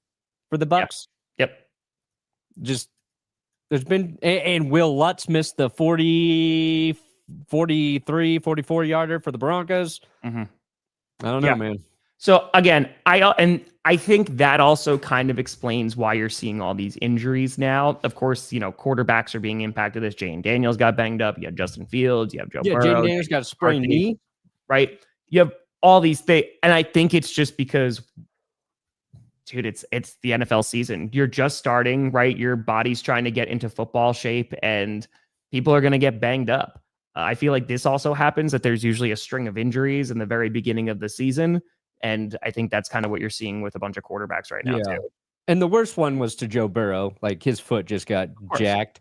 for the Bucks. Yep. Just there's been and Will Lutz missed the 43, 44-yarder for the Broncos. Mm-hmm. I don't know, man. So again, I think that also kind of explains why you're seeing all these injuries now. Of course, quarterbacks are being impacted. As Jayden Daniels got banged up, you have Justin Fields, you have Joe Burrow. Jayden Daniels got a sprained knee, right? You have all these things, and I think it's just because, dude, it's the NFL season. You're just starting, right? Your body's trying to get into football shape, and people are going to get banged up. I feel like this also happens, that there's usually a string of injuries in the very beginning of the season. And I think that's kind of what you're seeing with a bunch of quarterbacks right now, too. And the worst one was to Joe Burrow. Like, his foot just got jacked.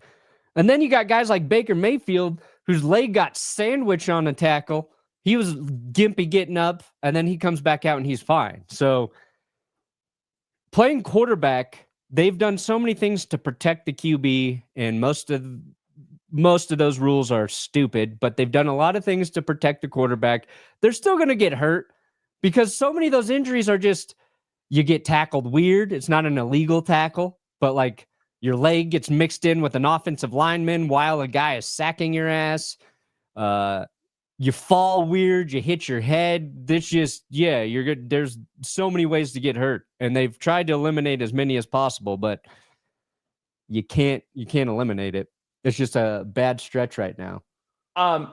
And then you got guys like Baker Mayfield, whose leg got sandwiched on a tackle. He was gimpy getting up, and then he comes back out and he's fine. So playing quarterback, they've done so many things to protect the QB, and most of those rules are stupid, but they've done a lot of things to protect the quarterback. They're still going to get hurt, because so many of those injuries are just, you get tackled weird. It's not an illegal tackle, but like your leg gets mixed in with an offensive lineman while a guy is sacking your ass. You fall weird. You hit your head. This just, you're good. There's so many ways to get hurt, and they've tried to eliminate as many as possible, but you can't eliminate it. It's just a bad stretch right now.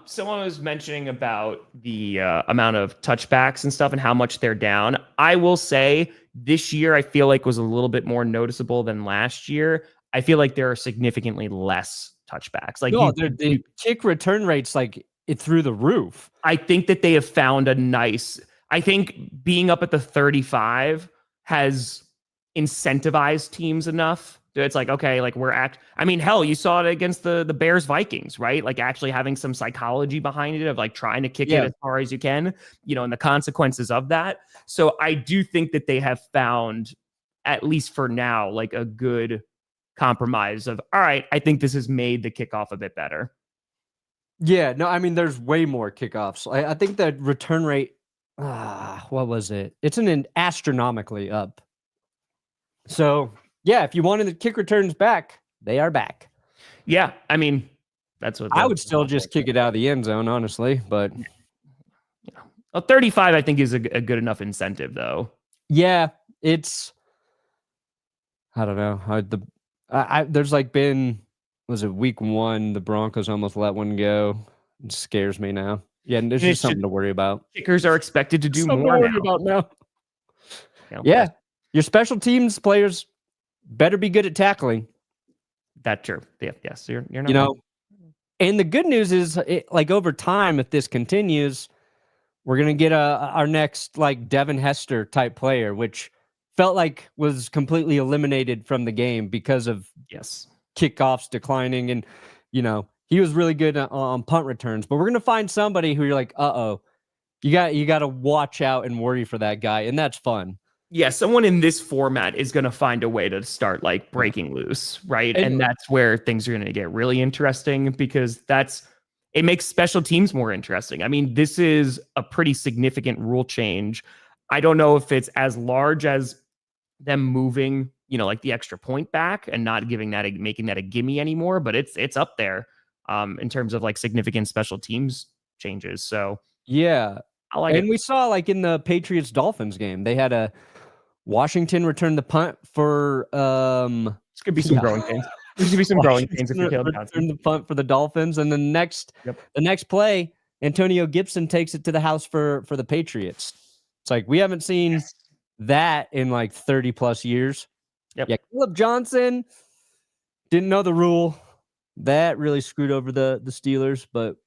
Someone was mentioning about the amount of touchbacks and stuff and how much they're down. I will say this year I feel like was a little bit more noticeable than last year. I feel like there are significantly less touchbacks. Like the kick return rates like it through the roof. I think that they have found I think being up at the 35 has incentivized teams enough. It's like, okay, like hell, you saw it against the Bears Vikings, right? Like actually having some psychology behind it of like trying to kick it as far as you can, and the consequences of that. So I do think that they have found, at least for now, like a good compromise of, all right, I think this has made the kickoff a bit better. Yeah, no, I mean, there's way more kickoffs. I think the return rate, what was it? It's an astronomically up. So yeah, if you wanted the kick returns back, they are back. Yeah, I mean, that's what I would still just kick it out of the end zone, honestly. But 35, I think, is a good enough incentive, though. Yeah, it's. I don't know. There's like been, was it week 1? The Broncos almost let one go. It scares me now. Yeah, and there's just something to worry about. Kickers are expected to do more now. Yeah, your special teams players better be good at tackling. That's true. Yeah, yes, you're not. Wrong. And the good news is, like over time, if this continues, we're gonna get our next like Devin Hester type player, which felt like was completely eliminated from the game because of kickoffs declining, and he was really good on punt returns. But we're gonna find somebody who you're like, you got to watch out and worry for that guy, and that's fun. Yeah, someone in this format is going to find a way to start like breaking loose, right? And that's where things are going to get really interesting, because it makes special teams more interesting. I mean, this is a pretty significant rule change. I don't know if it's as large as them moving, like the extra point back and not making that a gimme anymore, but it's up there in terms of like significant special teams changes. So yeah, I like it. And we saw like in the Patriots Dolphins game, they had a Washington returned the punt for this could be some growing pains. There's gonna be some growing pains if you Caleb Johnson. The punt for the Dolphins, and the next play, Antonio Gibson takes it to the house for the Patriots. It's like we haven't seen that in like 30 plus years. Yeah, Caleb Johnson didn't know the rule. That really screwed over the Steelers, but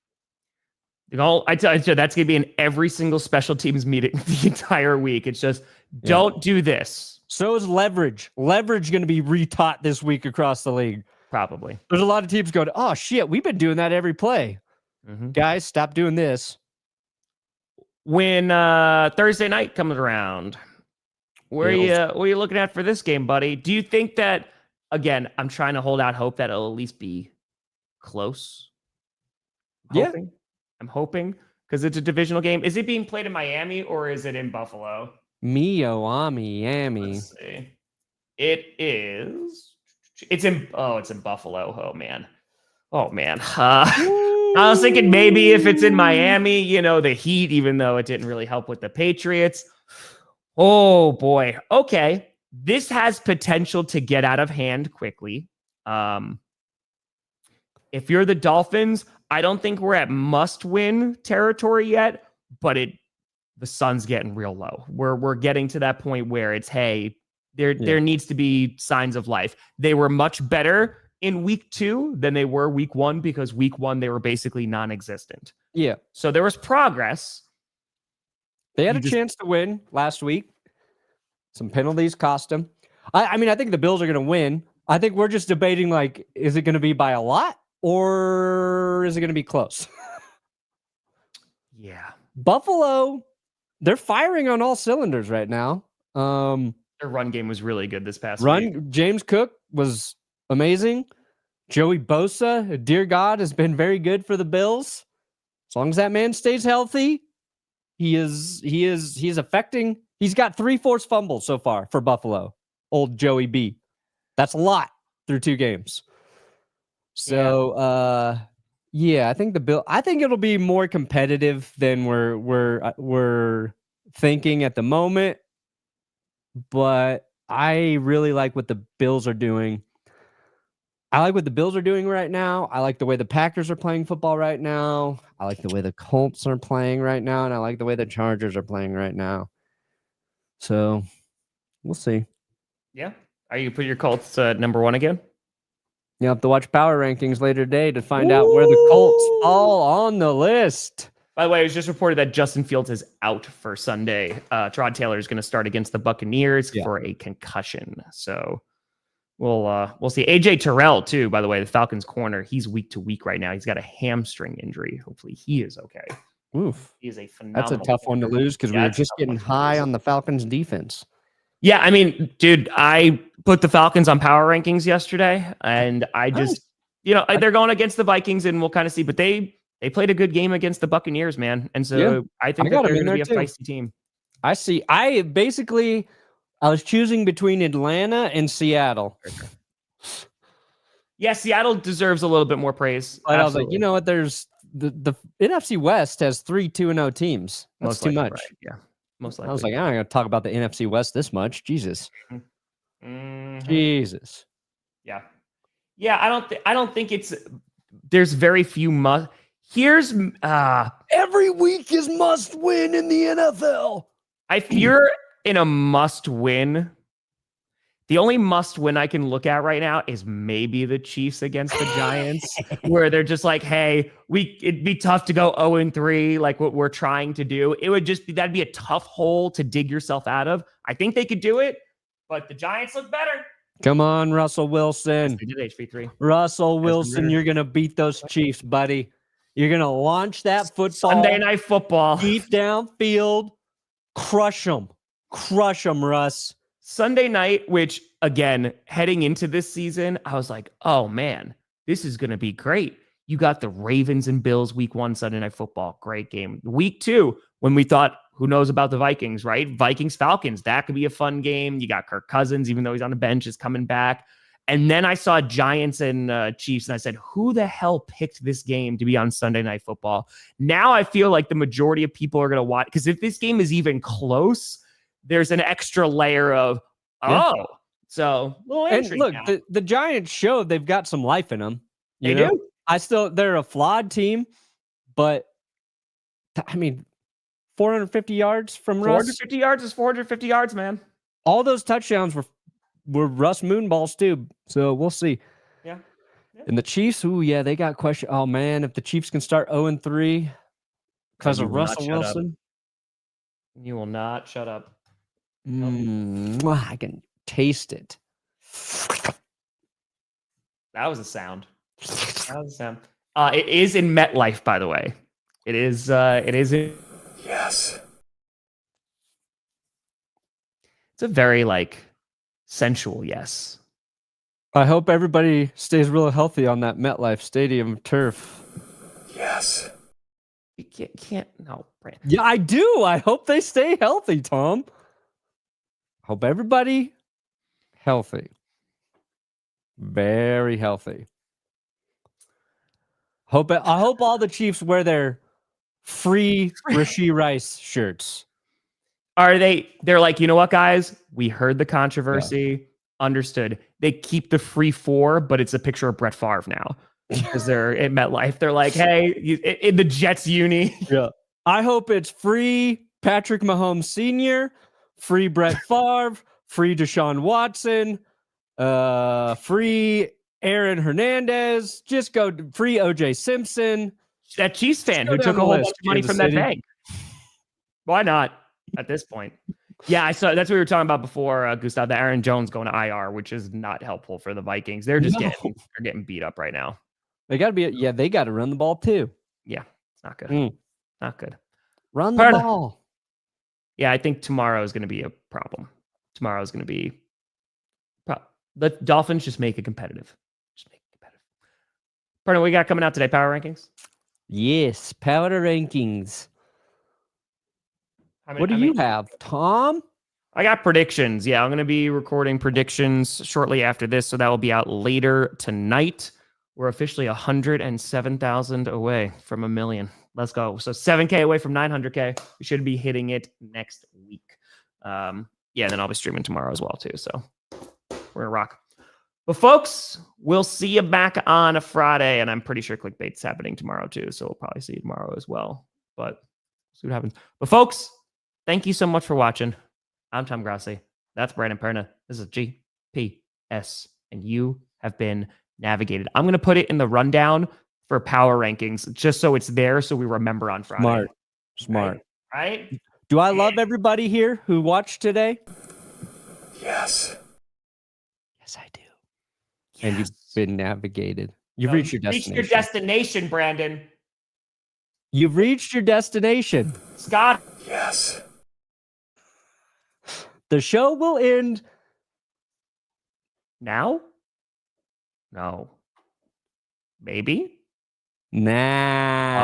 I tell you, that's going to be in every single special teams meeting the entire week. It's just, don't do this. So is leverage. Leverage going to be retaught this week across the league. Probably. There's a lot of teams going, oh, shit, we've been doing that every play. Guys, stop doing this. When Thursday night comes around, what are you looking at for this game, buddy? Do you think that, again, I'm trying to hold out hope that it'll at least be close? I'm hoping because it's a divisional game. Is it being played in Miami or is it in Buffalo? Miami. Let's see. It is. It's in Buffalo. Oh man. I was thinking maybe if it's in Miami, the Heat, even though it didn't really help with the Patriots. Oh boy. Okay. This has potential to get out of hand quickly. If you're the Dolphins, I don't think we're at must-win territory yet, but the sun's getting real low. We're getting to that point where it's, hey, there needs to be signs of life. They were much better in week 2 than they were week 1 because week 1 they were basically non-existent. Yeah. So there was progress. They had a chance to win last week. Some penalties cost them. I mean, I think the Bills are going to win. I think we're just debating, like, is it going to be by a lot? Or is it going to be close? Yeah. Buffalo, they're firing on all cylinders right now. Their run game was really good this past week. James Cook was amazing. Joey Bosa, dear God, has been very good for the Bills. As long as that man stays healthy, he is affecting. He's got 3 forced fumbles so far for Buffalo. Old Joey B. That's a lot through 2 games. So, I think I think it'll be more competitive than we're thinking at the moment. But I really like what the Bills are doing. I like what the Bills are doing right now. I like the way the Packers are playing football right now. I like the way the Colts are playing right now, and I like the way the Chargers are playing right now. So, we'll see. Yeah. Are you put your Colts number 1 again? You have to watch power rankings later today to find out where the Colts fall on the list. By the way, it was just reported that Justin Fields is out for Sunday. Tyrod Taylor is going to start against the Buccaneers for a concussion. So we'll see. AJ Terrell too, by the way, the Falcons corner. He's week to week right now. He's got a hamstring injury. Hopefully he is okay. Oof. He is a phenomenal. That's a tough one to lose because we were just getting high on the Falcons defense. Yeah, I mean, dude, I put the Falcons on power rankings yesterday, and I just, they're going against the Vikings, and we'll kind of see. But they played a good game against the Buccaneers, man, and so I think that they're going to be a feisty team. I see. I was choosing between Atlanta and Seattle. Yeah, Seattle deserves a little bit more praise. But I was like, you know what? There's the NFC West has 3 2-0 teams. That's too much. Right. Yeah. Most likely. I was like, I'm not going to talk about the NFC West this much. Jesus. Jesus. Yeah. Yeah. I don't think there's very few here's every week is must win in the NFL. If you're in a must win, the only must win I can look at right now is maybe the Chiefs against the Giants, where they're just like, hey, it'd be tough to go 0-3, like what we're trying to do. It would just be, that'd be a tough hole to dig yourself out of. I think they could do it, but the Giants look better. Come on, Russell Wilson. Yes, they did HV3. Russell Wilson, you're going to beat those Chiefs, buddy. You're going to launch that football. Sunday Night Football. Deep downfield. Crush them. Crush them, Russ. Sunday night, which, again, heading into this season, I was like, oh, man, this is going to be great. You got the Ravens and Bills week 1 Sunday Night Football. Great game. Week 2, when we thought, who knows about the Vikings, right? Vikings-Falcons. That could be a fun game. You got Kirk Cousins, even though he's on the bench, is coming back. And then I saw Giants and Chiefs, and I said, who the hell picked this game to be on Sunday Night Football? Now I feel like the majority of people are going to watch, because if this game is even close, there's an extra layer of, so a little intrigue. And look, the Giants showed they've got some life in them. They do. They're a flawed team, but I mean, 450 yards from Russ. 450 yards is 450 yards, man. All those touchdowns were Russ Moonballs too. So we'll see. Yeah. And the Chiefs, they got question. Oh man, if the Chiefs can start 0-3, Because You of will not Russell shut up. Wilson? You will not shut up. I can taste it. That was a sound. That was a sound. It is in MetLife, by the way. It is. Yes. It's a very sensual yes. I hope everybody stays real healthy on that MetLife Stadium turf. Yes. You can't. No, Brand. Yeah, I do. I hope they stay healthy, Tom. Hope everybody healthy. Very healthy. I hope all the Chiefs wear their free Rashee Rice shirts. Are they? They're like, you know what, guys? We heard the controversy. Understood. They keep the free 4, but it's a picture of Brett Favre now because they're in MetLife. They're like, hey, in the Jets uni. Yeah. I hope it's free Patrick Mahomes Sr., free Brett Favre, free Deshaun Watson, free Aaron Hernandez. Just go free OJ Simpson. That Chiefs fan who down took a the whole list, bunch of money Kansas from that City. bank. Why not at this point? Yeah, I saw that's what we were talking about before, Gustav. The Aaron Jones going to IR, which is not helpful for the Vikings. They're just getting beat up right now. They got to be. Yeah, they got to run the ball too. Yeah, it's not good. Not good. Run the ball. Yeah, I think tomorrow is going to be a problem. Tomorrow is going to be. The Dolphins just make it competitive. Perna, what we got coming out today? Power rankings. Yes, power rankings. What do you have, Tom? I got predictions. Yeah, I'm going to be recording predictions shortly after this, so that will be out later tonight. We're officially 107,000 away from 1 million. Let's go. So 7K away from 900K. We should be hitting it next week. Yeah, and then I'll be streaming tomorrow as well, too. So we're going to rock. But folks, we'll see you back on a Friday, and I'm pretty sure clickbait's happening tomorrow, too. So we'll probably see you tomorrow as well. But see what happens. But folks, thank you so much for watching. I'm Tom Grossi. That's Brandon Perna. This is GPS, and you have been navigated. I'm going to put it in the rundown for power rankings, just so it's there, so we remember on Friday. Smart. Right? Do I love everybody here who watched today? Yes. Yes, I do. Yes. And you've been navigated. You've reached your destination. Reached your destination, Brandon. You've reached your destination. Scott. Yes. The show will end now? No. Maybe? now.